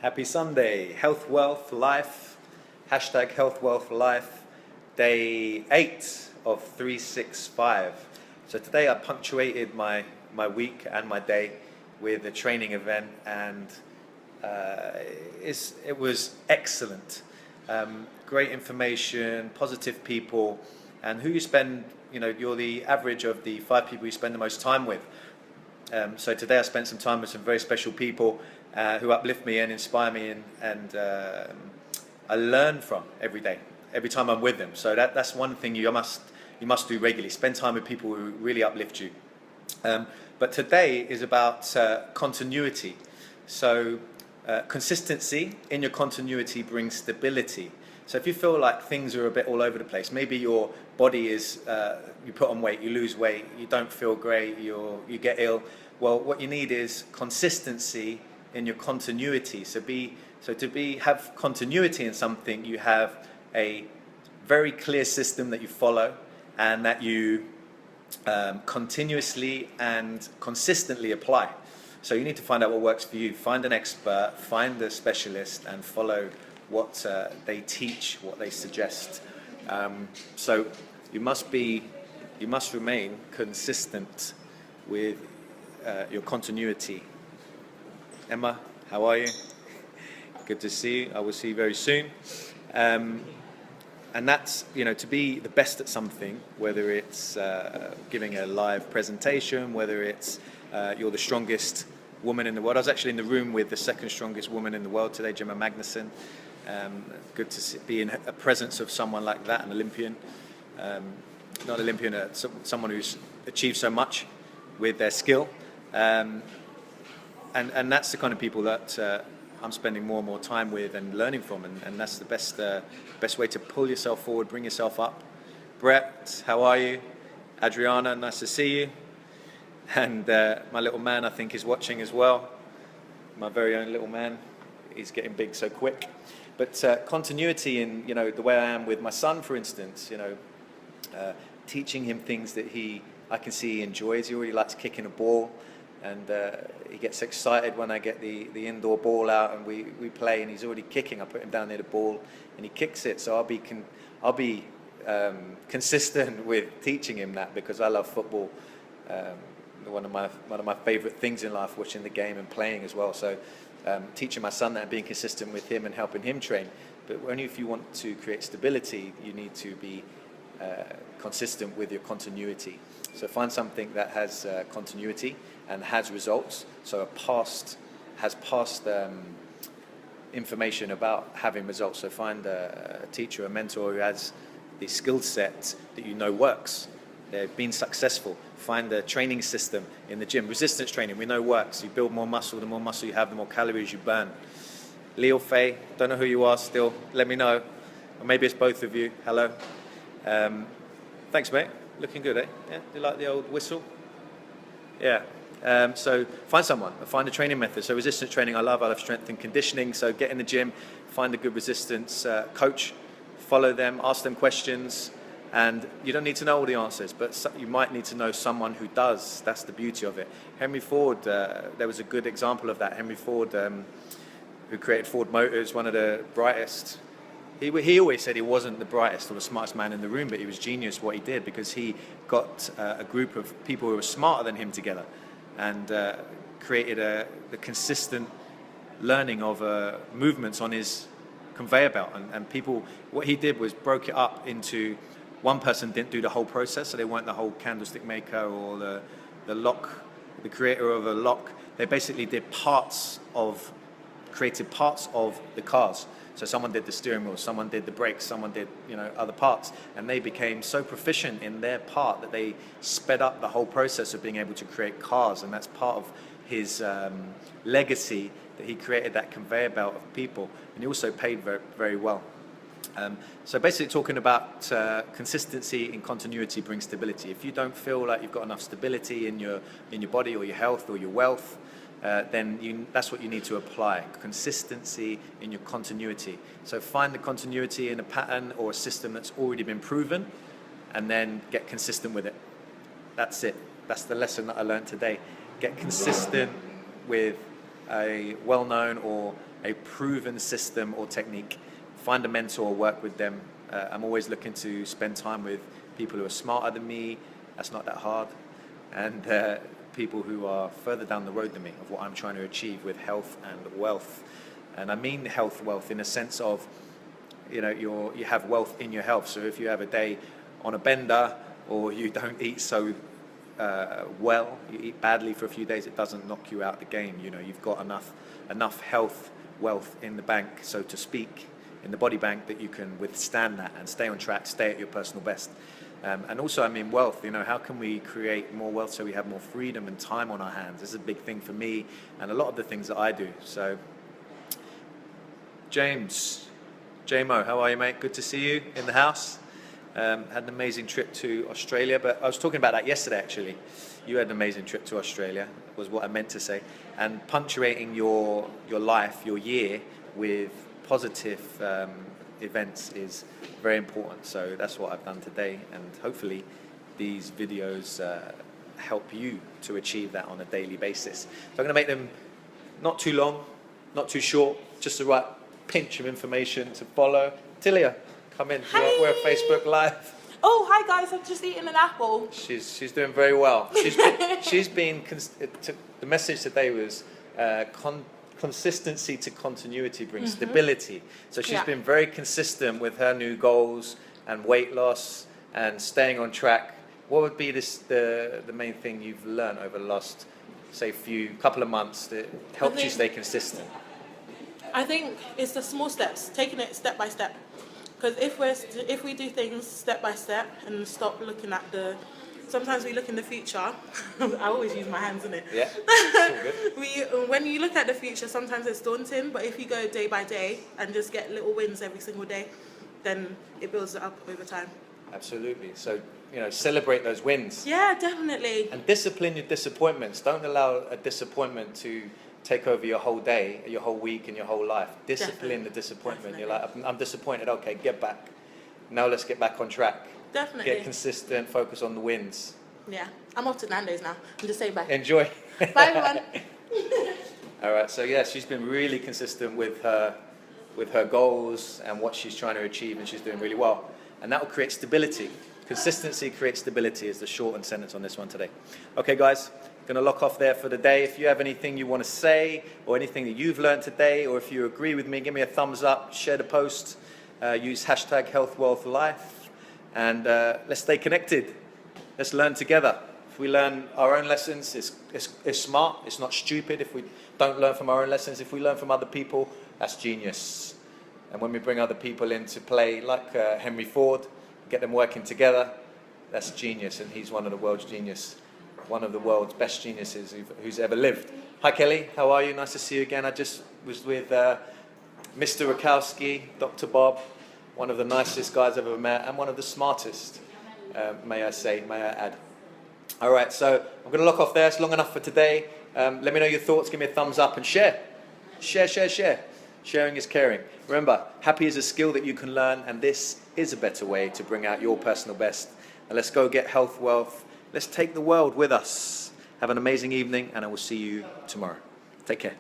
Happy Sunday, health, wealth, life, hashtag health, wealth, life, day 8 of 365. So today I punctuated my week and my day with a training event, and it was excellent. Great information, positive people, and who you spend, you're the average of the 5 people you spend the most time with. So today I spent some time with some very special people who uplift me and inspire me, and I learn from every day, every time I'm with them. So that's one thing you must do regularly. Spend time with people who really uplift you. But today is about continuity. So consistency in your continuity brings stability. So if you feel like things are a bit all over the place, maybe your body is, you put on weight, you lose weight, you don't feel great, you get ill. Well, what you need is consistency in your continuity. So to have continuity in something, you have a very clear system that you follow, and that you continuously and consistently apply. So you need to find out what works for you. Find an expert, find a specialist, and follow what they teach, what they suggest. So you must remain consistent with your continuity. Emma, how are you? Good to see you. I will see you very soon. And that's, to be the best at something, whether it's giving a live presentation, whether it's you're the strongest woman in the world. I was actually in the room with the second strongest woman in the world today, Gemma Magnussen. Good to be in a presence of someone like that, an Olympian. Not Olympian, someone who's achieved so much with their skill. And that's the kind of people that I'm spending more and more time with and learning from, and that's the best way to pull yourself forward, bring yourself up. Brett, how are you? Adriana, nice to see you. And my little man, I think, is watching as well. My very own little man. He's getting big so quick. But continuity in, the way I am with my son, for instance, teaching him things that I can see he enjoys. He already likes kicking a ball, and he gets excited when I get the indoor ball out and we play, and he's already kicking. I put him down near the ball and he kicks it. So I'll be consistent with teaching him that, because I love football. One of my favorite things in life, watching the game and playing as well. So teaching my son that and being consistent with him and helping him train. But only if you want to create stability, you need to be consistent with your continuity. So find something that has continuity and has results. So has past information about having results. So find a teacher, a mentor who has the skill set that works. They've been successful. Find a training system in the gym. Resistance training, we know works. You build more muscle. The more muscle you have, the more calories you burn. Leo Faye, don't know who you are still. Let me know. Or maybe it's both of you. Hello. Thanks, mate. Looking good, eh? Yeah, do you like the old whistle? Yeah. So find someone, find a training method. So resistance training, I love strength and conditioning. So get in the gym, find a good resistance coach, follow them, ask them questions. And you don't need to know all the answers, but you might need to know someone who does. That's the beauty of it. Henry Ford, there was a good example of that. Henry Ford, who created Ford Motors, one of the brightest. He always said he wasn't the brightest or the smartest man in the room, but he was genius what he did, because he got a group of people who were smarter than him together, and created the consistent learning of movements on his conveyor belt. And people, what he did was broke it up into, one person didn't do the whole process, so they weren't the whole candlestick maker or the lock, the creator of a lock. They basically created parts of the cars. So someone did the steering wheel, someone did the brakes, someone did other parts, and they became so proficient in their part that they sped up the whole process of being able to create cars. And that's part of his legacy, that he created that conveyor belt of people, and he also paid very, very well. So basically talking about consistency and continuity brings stability. If you don't feel like you've got enough stability in your body or your health or your wealth, then that's what you need to apply. Consistency in your continuity. So find the continuity in a pattern or a system that's already been proven, and then get consistent with it. That's it. That's the lesson that I learned today. Get consistent with a well-known or a proven system or technique, find a mentor, work with them. I'm always looking to spend time with people who are smarter than me. That's not that hard. And people who are further down the road than me of what I'm trying to achieve with health and wealth. And I mean health, wealth in a sense of, you know, you have wealth in your health. So if you have a day on a bender, or you don't eat so well, you eat badly for a few days, it doesn't knock you out the game. You know, you've got enough health, wealth in the bank, so to speak, in the body bank, that you can withstand that and stay on track, stay at your personal best. And also, I mean, wealth, you know, how can we create more wealth so we have more freedom and time on our hands? This is a big thing for me and a lot of the things that I do. So, J-Mo, how are you, mate? Good to see you in the house. Had an amazing trip to Australia, but I was talking about that yesterday, actually. You had an amazing trip to Australia, was what I meant to say. And punctuating your life, your year, with positive events is very important. So that's what I've done today, and hopefully these videos help you to achieve that on a daily basis. So I'm going to make them not too long, not too short, just the right pinch of information to follow. Tilia, come in. Hi. We're Facebook Live. Oh, hi guys, I've just eaten an apple. She's doing very well. The message today was consistency to continuity brings stability. So she's been very consistent with her new goals and weight loss and staying on track. What would be the main thing you've learned over the last, say, couple of months that helped you stay consistent? I think it's the small steps, taking it step by step. Because if we do things step by step and stop looking at sometimes we look in the future. I always use my hands in it. Yeah, it's all good. When you look at the future, sometimes it's daunting. But if you go day by day and just get little wins every single day, then it builds it up over time. Absolutely. So, you know, celebrate those wins. Yeah, definitely. And discipline your disappointments. Don't allow a disappointment to take over your whole day, your whole week, and your whole life. Discipline the disappointment. Definitely. You're like, I'm disappointed. Okay, get back. Now let's get back on track. Definitely. Get consistent. Focus on the wins. Yeah. I'm off to Nando's now. I'm just saying bye. Enjoy. Bye, everyone. All right. So yeah, she's been really consistent with her goals and what she's trying to achieve, and she's doing really well. And that will create stability. Consistency creates stability is the shortened sentence on this one today. Okay, guys. Going to lock off there for the day. If you have anything you want to say or anything that you've learned today, or if you agree with me, give me a thumbs up, share the post, use hashtag HealthWealthLife, and let's stay connected. Let's learn together. If we learn our own lessons, it's smart. It's not stupid. If we don't learn from our own lessons, if we learn from other people, that's genius. And when we bring other people into play, like Henry Ford, get them working together, that's genius. And he's one of the world's best geniuses who's ever lived. Hi Kelly, how are you? Nice to see you again. I just was with Mr. Rakowski, Dr. Bob, one of the nicest guys I've ever met, and one of the smartest, may I add. All right, so I'm going to lock off there. It's long enough for today. Let me know your thoughts. Give me a thumbs up and share. Share. Sharing is caring. Remember, happy is a skill that you can learn, and this is a better way to bring out your personal best. And let's go get health, wealth. Let's take the world with us. Have an amazing evening, and I will see you tomorrow. Take care.